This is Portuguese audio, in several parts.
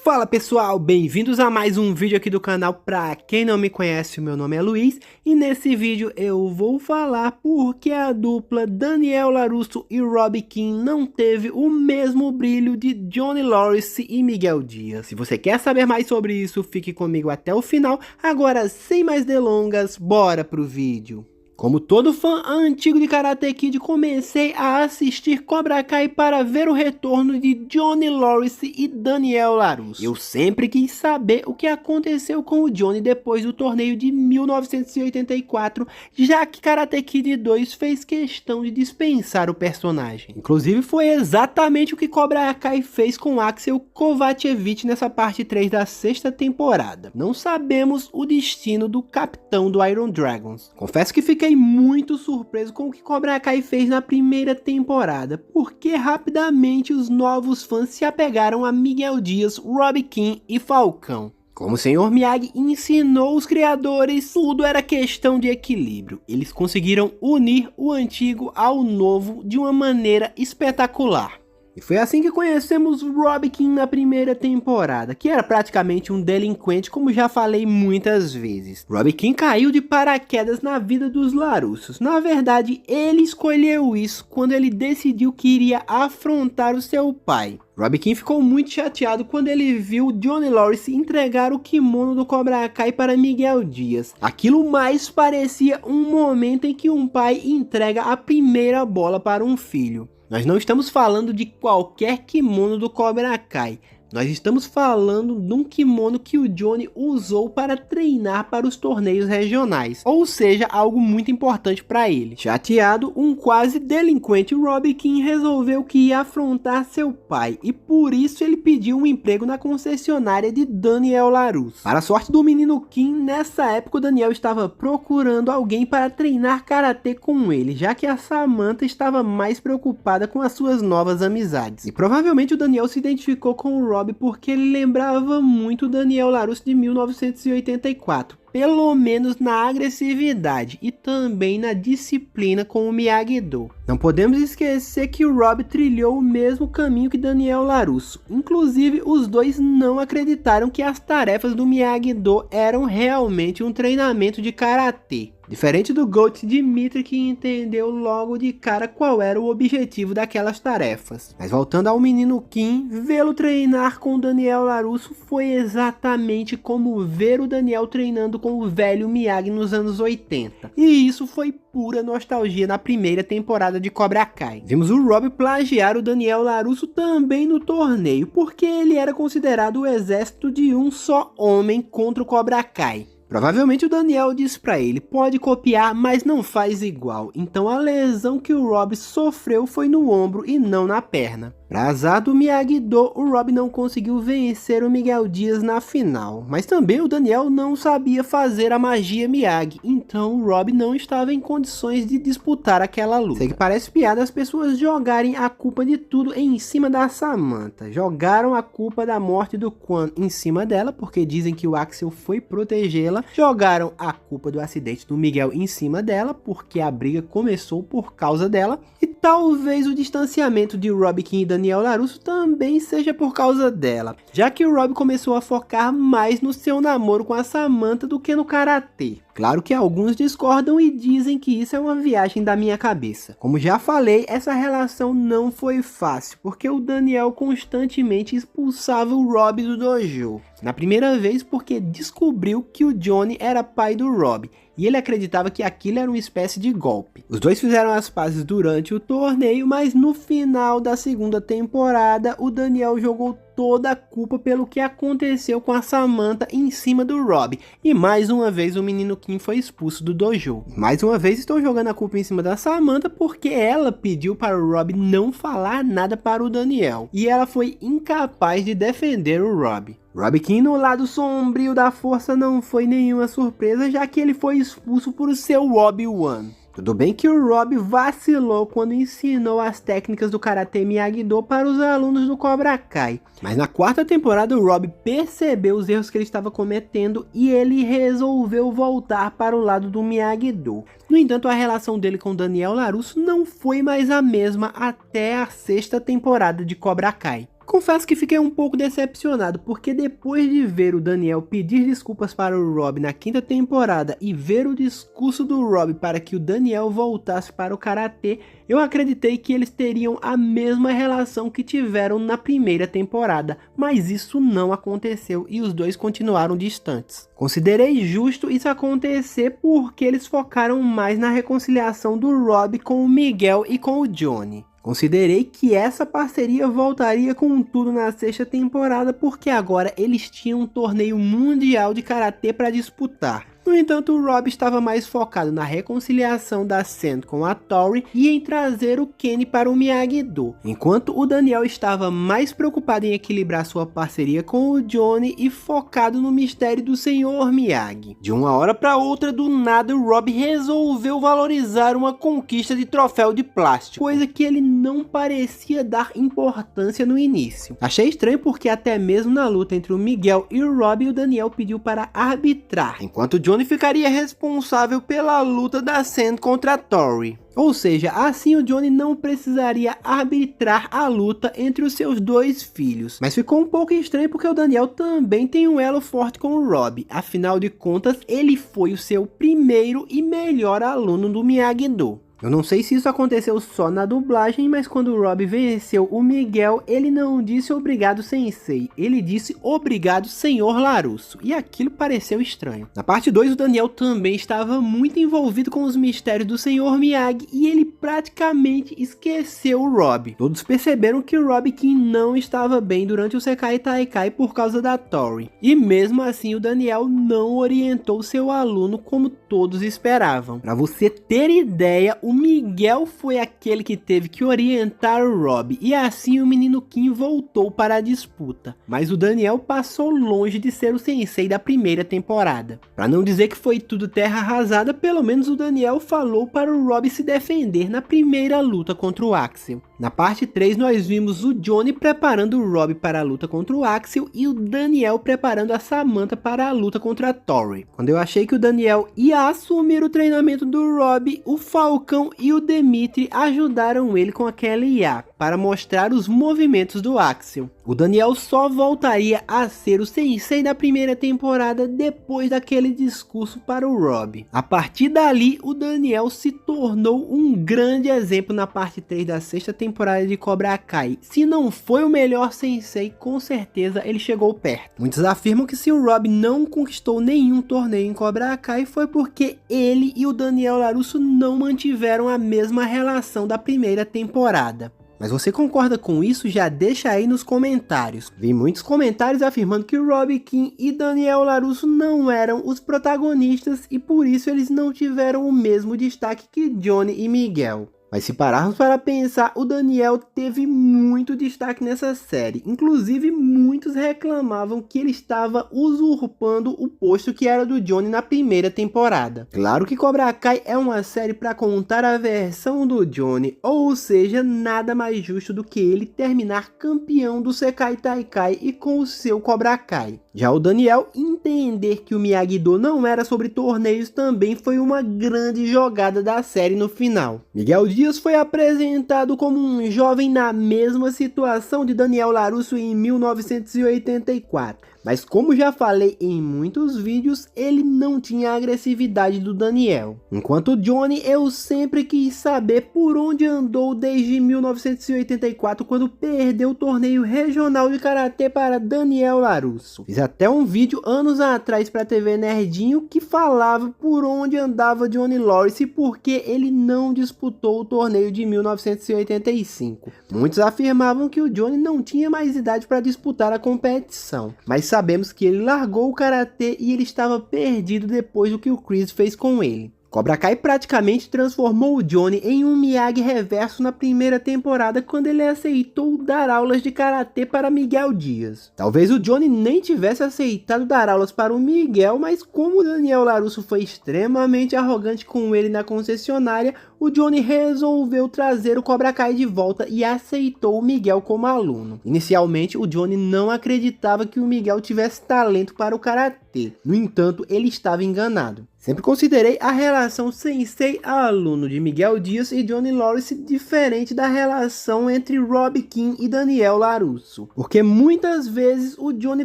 Fala pessoal, bem-vindos a mais um vídeo aqui do canal. Pra quem não me conhece, o meu nome é Luiz e nesse vídeo eu vou falar porque a dupla Daniel LaRusso e Robbie Keane não teve o mesmo brilho de Johnny Lawrence e Miguel Dias. Se você quer saber mais sobre isso, fique comigo até o final. Agora, sem mais delongas, bora pro vídeo. Como todo fã antigo de Karate Kid, comecei a assistir Cobra Kai para ver o retorno de Johnny Lawrence e Daniel LaRusso. Eu sempre quis saber o que aconteceu com o Johnny depois do torneio de 1984, já que Karate Kid 2 fez questão de dispensar o personagem. Inclusive foi exatamente o que Cobra Kai fez com Axel Kovacevic nessa parte 3 da sexta temporada. Não sabemos o destino do capitão do Iron Dragons. Confesso que fiquei muito surpreso com o que Cobra Kai fez na primeira temporada, porque rapidamente os novos fãs se apegaram a Miguel Dias, Robbie Keane e Falcão. Como o Sr. Miyagi ensinou os criadores, tudo era questão de equilíbrio. Eles conseguiram unir o antigo ao novo de uma maneira espetacular. E foi assim que conhecemos Robbie Keane na primeira temporada, que era praticamente um delinquente, como já falei muitas vezes. Robbie Keane caiu de paraquedas na vida dos LaRussos. Na verdade, ele escolheu isso quando ele decidiu que iria afrontar o seu pai. Robbie Keane ficou muito chateado quando ele viu Johnny Lawrence entregar o kimono do Cobra Kai para Miguel Dias. Aquilo mais parecia um momento em que um pai entrega a primeira bola para um filho. Nós não estamos falando de qualquer kimono do Cobra Kai. Nós estamos falando de um kimono que o Johnny usou para treinar para os torneios regionais, ou seja, algo muito importante para ele. Chateado, um quase delinquente Robbie Keane resolveu que ia afrontar seu pai, e por isso ele pediu um emprego na concessionária de Daniel LaRusso. Para a sorte do menino Keane, nessa época o Daniel estava procurando alguém para treinar karatê com ele, já que a Samantha estava mais preocupada com as suas novas amizades. E provavelmente o Daniel se identificou com o Robbie porque ele lembrava muito o Daniel LaRusso de 1984, pelo menos na agressividade e também na disciplina com o Miyagi-Do. Não podemos esquecer que o Robbie trilhou o mesmo caminho que Daniel LaRusso, inclusive os dois não acreditaram que as tarefas do Miyagi-Do eram realmente um treinamento de karatê. Diferente do Gold Dimitri, que entendeu logo de cara qual era o objetivo daquelas tarefas. Mas voltando ao menino Keane, vê-lo treinar com o Daniel LaRusso foi exatamente como ver o Daniel treinando com o velho Miyagi nos anos 80. E isso foi pura nostalgia na primeira temporada de Cobra Kai. Vimos o Robbie plagiar o Daniel LaRusso também no torneio, porque ele era considerado o exército de um só homem contra o Cobra Kai. Provavelmente o Daniel disse pra ele, pode copiar, mas não faz igual. Então a lesão que o Robbie sofreu foi no ombro e não na perna. Pra azar do Miyagi-Do, o Robbie não conseguiu vencer o Miguel Dias na final. Mas também o Daniel não sabia fazer a magia Miyagi, então o Robbie não estava em condições de disputar aquela luta. Sei que parece piada as pessoas jogarem a culpa de tudo em cima da Samantha. Jogaram a culpa da morte do Quan em cima dela, porque dizem que o Axel foi protegê-la. Jogaram a culpa do acidente do Miguel em cima dela, porque a briga começou por causa dela. E talvez o distanciamento de Robbie Keane e Daniel LaRusso também seja por causa dela, já que o Robbie começou a focar mais no seu namoro com a Samantha do que no karatê. Claro que alguns discordam e dizem que isso é uma viagem da minha cabeça. Como já falei, essa relação não foi fácil, porque o Daniel constantemente expulsava o Robbie do dojo. Na primeira vez porque descobriu que o Johnny era pai do Robbie, e ele acreditava que aquilo era uma espécie de golpe. Os dois fizeram as pazes durante o torneio, mas no final da segunda temporada, o Daniel jogou toda a culpa pelo que aconteceu com a Samantha em cima do Robbie. E mais uma vez o menino Keane foi expulso do dojo. Mais uma vez estou jogando a culpa em cima da Samantha porque ela pediu para o Robbie não falar nada para o Daniel. E ela foi incapaz de defender o Robbie. Robbie Keane no lado sombrio da força não foi nenhuma surpresa, já que ele foi expulso por seu Obi-Wan. Tudo bem que o Robbie vacilou quando ensinou as técnicas do Karate Miyagi-Do para os alunos do Cobra Kai. Mas na quarta temporada o Robbie percebeu os erros que ele estava cometendo e ele resolveu voltar para o lado do Miyagi-Do. No entanto, a relação dele com Daniel LaRusso não foi mais a mesma até a sexta temporada de Cobra Kai. Confesso que fiquei um pouco decepcionado, porque depois de ver o Daniel pedir desculpas para o Rob na 5ª temporada e ver o discurso do Rob para que o Daniel voltasse para o karatê, eu acreditei que eles teriam a mesma relação que tiveram na 1ª temporada, mas isso não aconteceu e os dois continuaram distantes. Considerei justo isso acontecer porque eles focaram mais na reconciliação do Rob com o Miguel e com o Johnny. Considerei que essa parceria voltaria com tudo na 6ª temporada porque agora eles tinham um torneio mundial de karatê para disputar. No entanto, o Rob estava mais focado na reconciliação da Sand com a Tori e em trazer o Kenny para o Miyagi-Do, enquanto o Daniel estava mais preocupado em equilibrar sua parceria com o Johnny e focado no mistério do Sr. Miyagi. De uma hora para outra, do nada, o Rob resolveu valorizar uma conquista de troféu de plástico, coisa que ele não parecia dar importância no início. Achei estranho porque até mesmo na luta entre o Miguel e o Rob, o Daniel pediu para arbitrar, enquanto o Johnny ficaria responsável pela luta da Sand contra a Tori. Ou seja, assim o Johnny não precisaria arbitrar a luta entre os seus dois filhos. Mas ficou um pouco estranho porque o Daniel também tem um elo forte com o Rob. Afinal de contas, ele foi o seu primeiro e melhor aluno do Miyagi-Do. Eu não sei se isso aconteceu só na dublagem, mas quando o Rob venceu o Miguel, ele não disse obrigado sensei, ele disse obrigado senhor Larusso, e aquilo pareceu estranho. Na parte 2, o Daniel também estava muito envolvido com os mistérios do senhor Miyagi e ele praticamente esqueceu o Rob. Todos perceberam que o Rob Kinn não estava bem durante o Sekai Taikai por causa da Tori, e mesmo assim o Daniel não orientou seu aluno como todos esperavam. Para você ter ideia, o Miguel foi aquele que teve que orientar o Rob, e assim o menino Kim voltou para a disputa. Mas o Daniel passou longe de ser o sensei da 1ª temporada. Para não dizer que foi tudo terra arrasada, pelo menos o Daniel falou para o Rob se defender na primeira luta contra o Axel. Na parte 3 nós vimos o Johnny preparando o Rob para a luta contra o Axel e o Daniel preparando a Samantha para a luta contra a Tori. Quando eu achei que o Daniel ia assumir o treinamento do Rob, o Falcão e o Demitri ajudaram ele com aquela IA para mostrar os movimentos do Axel. O Daniel só voltaria a ser o sensei da 1ª temporada depois daquele discurso para o Rob. A partir dali, o Daniel se tornou um grande exemplo na parte 3 da 6ª temporada de Cobra Kai. Se não foi o melhor sensei, com certeza ele chegou perto. Muitos afirmam que se o Rob não conquistou nenhum torneio em Cobra Kai foi porque ele e o Daniel Larusso não mantiveram a mesma relação da 1ª temporada. Mas você concorda com isso? Já deixa aí nos comentários. Vi muitos comentários afirmando que Rob Kinn e Daniel Larusso não eram os protagonistas e por isso eles não tiveram o mesmo destaque que Johnny e Miguel. Mas se pararmos para pensar, o Daniel teve muito destaque nessa série. Inclusive, muitos reclamavam que ele estava usurpando o posto que era do Johnny na 1ª temporada. Claro que Cobra Kai é uma série para contar a versão do Johnny, ou seja, nada mais justo do que ele terminar campeão do Sekai Taikai e com o seu Cobra Kai. Já o Daniel entender que o Miyagi-Do não era sobre torneios também foi uma grande jogada da série no final. Miguel Dias foi apresentado como um jovem na mesma situação de Daniel Larusso em 1984. Mas como já falei em muitos vídeos, ele não tinha a agressividade do Daniel. Enquanto o Johnny, eu sempre quis saber por onde andou desde 1984, quando perdeu o torneio regional de karatê para Daniel Larusso. Fiz até um vídeo anos atrás para a TV Nerdinho que falava por onde andava Johnny Lawrence e por que ele não disputou o torneio de 1985. Muitos afirmavam que o Johnny não tinha mais idade para disputar a competição, mas sabemos que ele largou o karatê e ele estava perdido depois do que o Chris fez com ele. Cobra Kai praticamente transformou o Johnny em um Miyagi reverso na 1ª temporada quando ele aceitou dar aulas de karatê para Miguel Dias. Talvez o Johnny nem tivesse aceitado dar aulas para o Miguel, mas como o Daniel Larusso foi extremamente arrogante com ele na concessionária, o Johnny resolveu trazer o Cobra Kai de volta e aceitou o Miguel como aluno. Inicialmente, o Johnny não acreditava que o Miguel tivesse talento para o karatê. No entanto, ele estava enganado. Sempre considerei a relação sensei-aluno de Miguel Dias e Johnny Lawrence diferente da relação entre Robbie Keane e Daniel LaRusso, porque muitas vezes o Johnny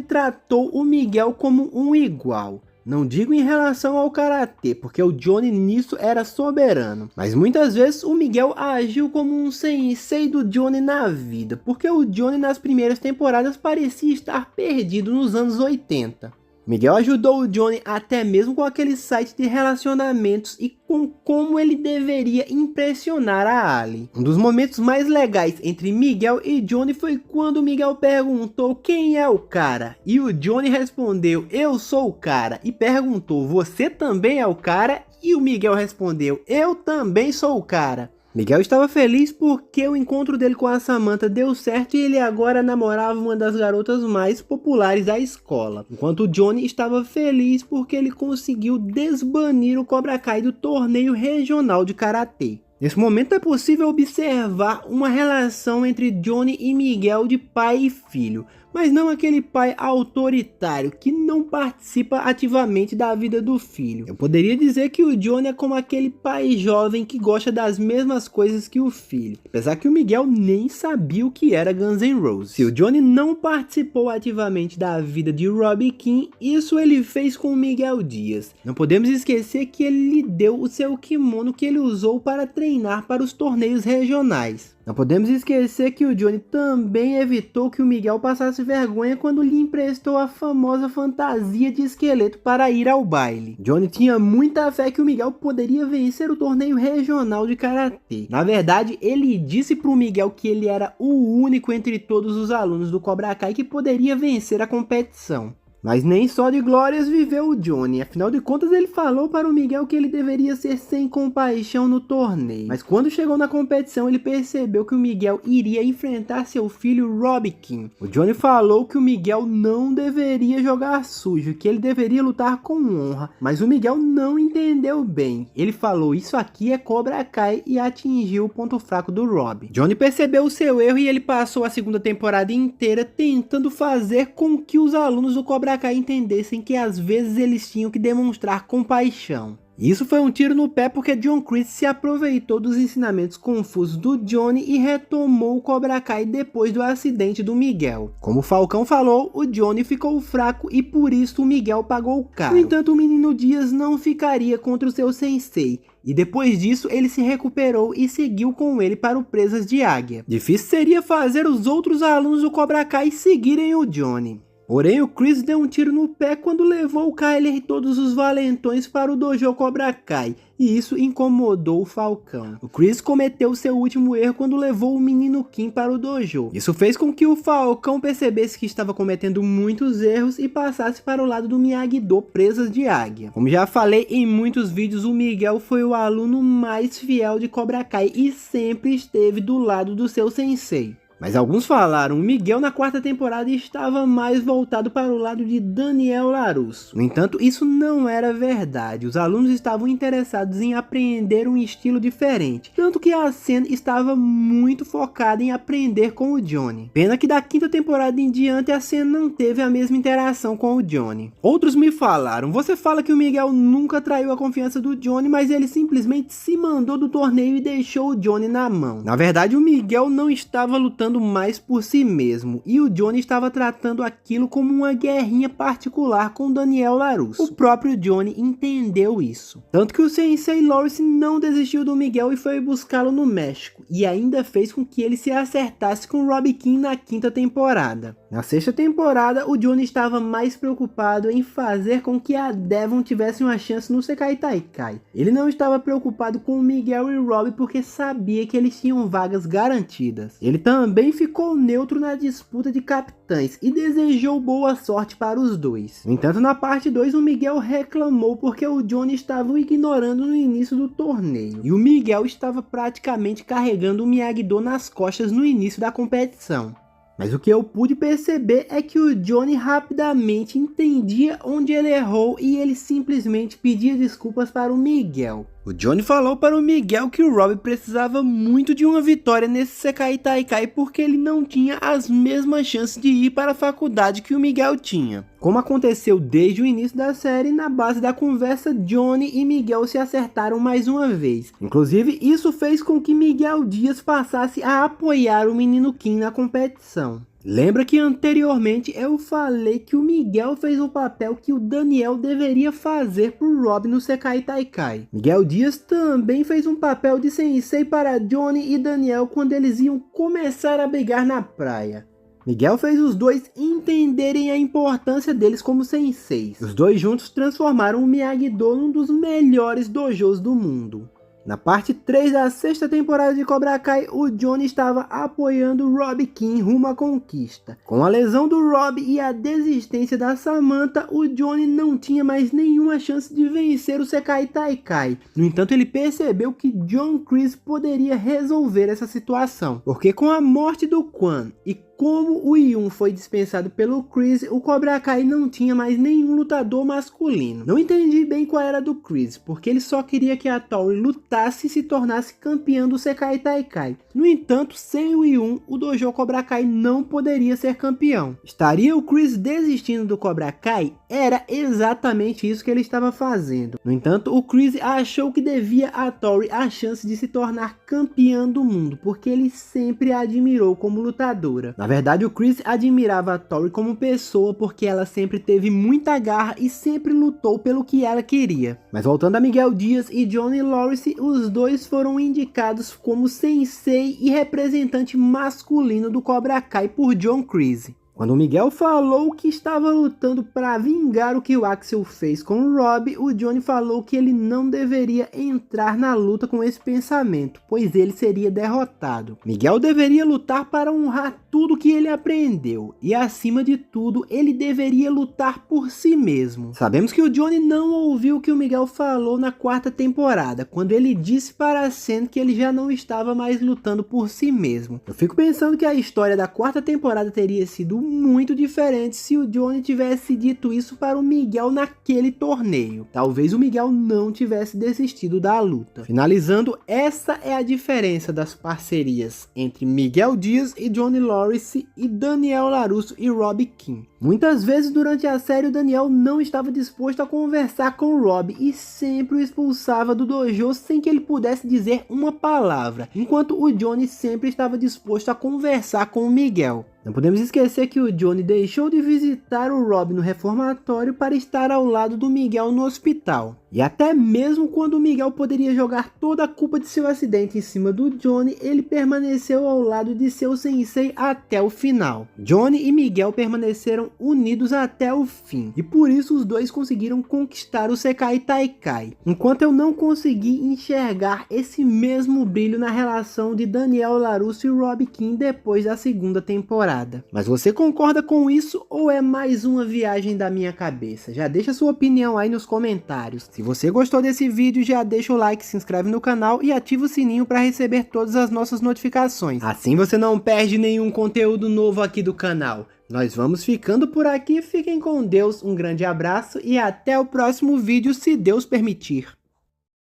tratou o Miguel como um igual. Não digo em relação ao karatê, porque o Johnny nisso era soberano, mas muitas vezes o Miguel agiu como um sensei do Johnny na vida, porque o Johnny nas primeiras temporadas parecia estar perdido nos anos 80. Miguel ajudou o Johnny até mesmo com aquele site de relacionamentos e com como ele deveria impressionar a Ali. Um dos momentos mais legais entre Miguel e Johnny foi quando Miguel perguntou quem é o cara, e o Johnny respondeu, eu sou o cara, e perguntou, você também é o cara? E o Miguel respondeu, eu também sou o cara. Miguel estava feliz porque o encontro dele com a Samantha deu certo e ele agora namorava uma das garotas mais populares da escola. Enquanto o Johnny estava feliz porque ele conseguiu desbanir o Cobra Kai do torneio regional de karatê. Nesse momento é possível observar uma relação entre Johnny e Miguel de pai e filho, mas não aquele pai autoritário que não participa ativamente da vida do filho. Eu poderia dizer que o Johnny é como aquele pai jovem que gosta das mesmas coisas que o filho, apesar que o Miguel nem sabia o que era Guns N' Roses. Se o Johnny não participou ativamente da vida de Robbie Keane, isso ele fez com o Miguel Dias. Não podemos esquecer que ele lhe deu o seu kimono que ele usou para treinar para os torneios regionais. Não podemos esquecer que o Johnny também evitou que o Miguel passasse vergonha quando lhe emprestou a famosa fantasia de esqueleto para ir ao baile. Johnny tinha muita fé que o Miguel poderia vencer o torneio regional de karatê. Na verdade, ele disse para o Miguel que ele era o único entre todos os alunos do Cobra Kai que poderia vencer a competição. Mas nem só de glórias viveu o Johnny, afinal de contas ele falou para o Miguel que ele deveria ser sem compaixão no torneio. Mas quando chegou na competição ele percebeu que o Miguel iria enfrentar seu filho Robbie Keane. O Johnny falou que o Miguel não deveria jogar sujo, que ele deveria lutar com honra, mas o Miguel não entendeu bem. Ele falou, isso aqui é Cobra Kai, e atingiu o ponto fraco do Robbie. Johnny percebeu o seu erro e ele passou a segunda temporada inteira tentando fazer com que os alunos do Cobra Kai entendessem que às vezes eles tinham que demonstrar compaixão. Isso foi um tiro no pé porque John Kreese se aproveitou dos ensinamentos confusos do Johnny e retomou o Cobra Kai depois do acidente do Miguel. Como o Falcão falou, o Johnny ficou fraco e por isso o Miguel pagou caro. No entanto, o menino Dias não ficaria contra o seu sensei. E depois disso ele se recuperou e seguiu com ele para o Presas de Águia. Difícil seria fazer os outros alunos do Cobra Kai seguirem o Johnny. Porém, o Chris deu um tiro no pé quando levou o Kyler e todos os valentões para o dojo Cobra Kai, e isso incomodou o Falcão. O Chris cometeu seu último erro quando levou o menino Kim para o dojo. Isso fez com que o Falcão percebesse que estava cometendo muitos erros e passasse para o lado do Miyagi-Do Presas de Águia. Como já falei em muitos vídeos, o Miguel foi o aluno mais fiel de Cobra Kai e sempre esteve do lado do seu sensei. Mas alguns falaram, o Miguel na quarta temporada estava mais voltado para o lado de Daniel LaRusso. No entanto, isso não era verdade. Os alunos estavam interessados em aprender um estilo diferente. Tanto que a Sen estava muito focada em aprender com o Johnny. Pena que da quinta temporada em diante a Sen não teve a mesma interação com o Johnny. Outros me falaram, você fala que o Miguel nunca traiu a confiança do Johnny, mas ele simplesmente se mandou do torneio e deixou o Johnny na mão. Na verdade, o Miguel não estava lutando mais por si mesmo, e o Johnny estava tratando aquilo como uma guerrinha particular com Daniel LaRusso. O próprio Johnny entendeu isso. Tanto que o Sensei Lawrence não desistiu do Miguel e foi buscá-lo no México, e ainda fez com que ele se acertasse com Robbie Keane na quinta temporada. Na sexta temporada, o Johnny estava mais preocupado em fazer com que a Devon tivesse uma chance no Sekai Taikai. Ele não estava preocupado com o Miguel e o Robbie porque sabia que eles tinham vagas garantidas. Ele também ficou neutro na disputa de capitães e desejou boa sorte para os dois. No entanto, na parte 2, o Miguel reclamou porque o Johnny estava o ignorando no início do torneio. E o Miguel estava praticamente carregando o Miyagi-Do nas costas no início da competição. Mas o que eu pude perceber é que o Johnny rapidamente entendia onde ele errou e ele simplesmente pedia desculpas para o Miguel. O Johnny falou para o Miguel que o Rob precisava muito de uma vitória nesse Sekai Taikai porque ele não tinha as mesmas chances de ir para a faculdade que o Miguel tinha. Como aconteceu desde o início da série, na base da conversa, Johnny e Miguel se acertaram mais uma vez. Inclusive, isso fez com que Miguel Dias passasse a apoiar o menino Kim na competição. Lembra que anteriormente eu falei que o Miguel fez o papel que o Daniel deveria fazer por Rob no Sekai Taikai. Miguel Dias também fez um papel de sensei para Johnny e Daniel quando eles iam começar a brigar na praia. Miguel fez os dois entenderem a importância deles como senseis. Os dois juntos transformaram o Miyagi-Do num dos melhores dojos do mundo. Na parte 3 da 6ª temporada de Cobra Kai, o Johnny estava apoiando Rob Kim rumo à conquista. Com a lesão do Rob e a desistência da Samantha, o Johnny não tinha mais nenhuma chance de vencer o Sekai Taikai. No entanto, ele percebeu que John Kreese poderia resolver essa situação, porque com a morte do Quan e como o Yun foi dispensado pelo Kreese, o Cobra Kai não tinha mais nenhum lutador masculino. Não entendi bem qual era do Kreese, porque ele só queria que a Tori lutasse e se tornasse campeã do Sekai Taikai. No entanto, sem o Yun, o dojo Cobra Kai não poderia ser campeão. Estaria o Kreese desistindo do Cobra Kai? Era exatamente isso que ele estava fazendo. No entanto, o Kreese achou que devia a Tori a chance de se tornar campeã do mundo, porque ele sempre a admirou como lutadora. Na verdade, o Kreese admirava a Tori como pessoa porque ela sempre teve muita garra e sempre lutou pelo que ela queria. Mas voltando a Miguel Dias e Johnny Lawrence, os dois foram indicados como sensei e representante masculino do Cobra Kai por John Kreese. Quando o Miguel falou que estava lutando para vingar o que o Axel fez com o Rob, o Johnny falou que ele não deveria entrar na luta com esse pensamento, pois ele seria derrotado. Miguel deveria lutar para honrar tudo que ele aprendeu, e acima de tudo, ele deveria lutar por si mesmo. Sabemos que o Johnny não ouviu o que o Miguel falou na 4ª temporada, quando ele disse para Sen que ele já não estava mais lutando por si mesmo. Eu fico pensando que a história da 4ª temporada teria sido muito diferente se o Johnny tivesse dito isso para o Miguel naquele torneio. Talvez o Miguel não tivesse desistido da luta. Finalizando, essa é a diferença das parcerias entre Miguel Dias e Johnny Lawrence e Daniel LaRusso e Rob Kim. Muitas vezes durante a série o Daniel não estava disposto a conversar com o Rob e sempre o expulsava do dojo sem que ele pudesse dizer uma palavra, enquanto o Johnny sempre estava disposto a conversar com o Miguel. Não podemos esquecer que o Johnny deixou de visitar o Rob no reformatório para estar ao lado do Miguel no hospital. E até mesmo quando o Miguel poderia jogar toda a culpa de seu acidente em cima do Johnny, ele permaneceu ao lado de seu sensei até o final. Johnny e Miguel permaneceram unidos até o fim, e por isso os dois conseguiram conquistar o Sekai Taikai, enquanto eu não consegui enxergar esse mesmo brilho na relação de Daniel LaRusso e Rob Kim depois da 2ª temporada. Mas você concorda com isso ou é mais uma viagem da minha cabeça? Já deixa sua opinião aí nos comentários. Se você gostou desse vídeo, já deixa o like, se inscreve no canal e ativa o sininho para receber todas as nossas notificações. Assim você não perde nenhum conteúdo novo aqui do canal. Nós vamos ficando por aqui, fiquem com Deus, um grande abraço e até o próximo vídeo, se Deus permitir.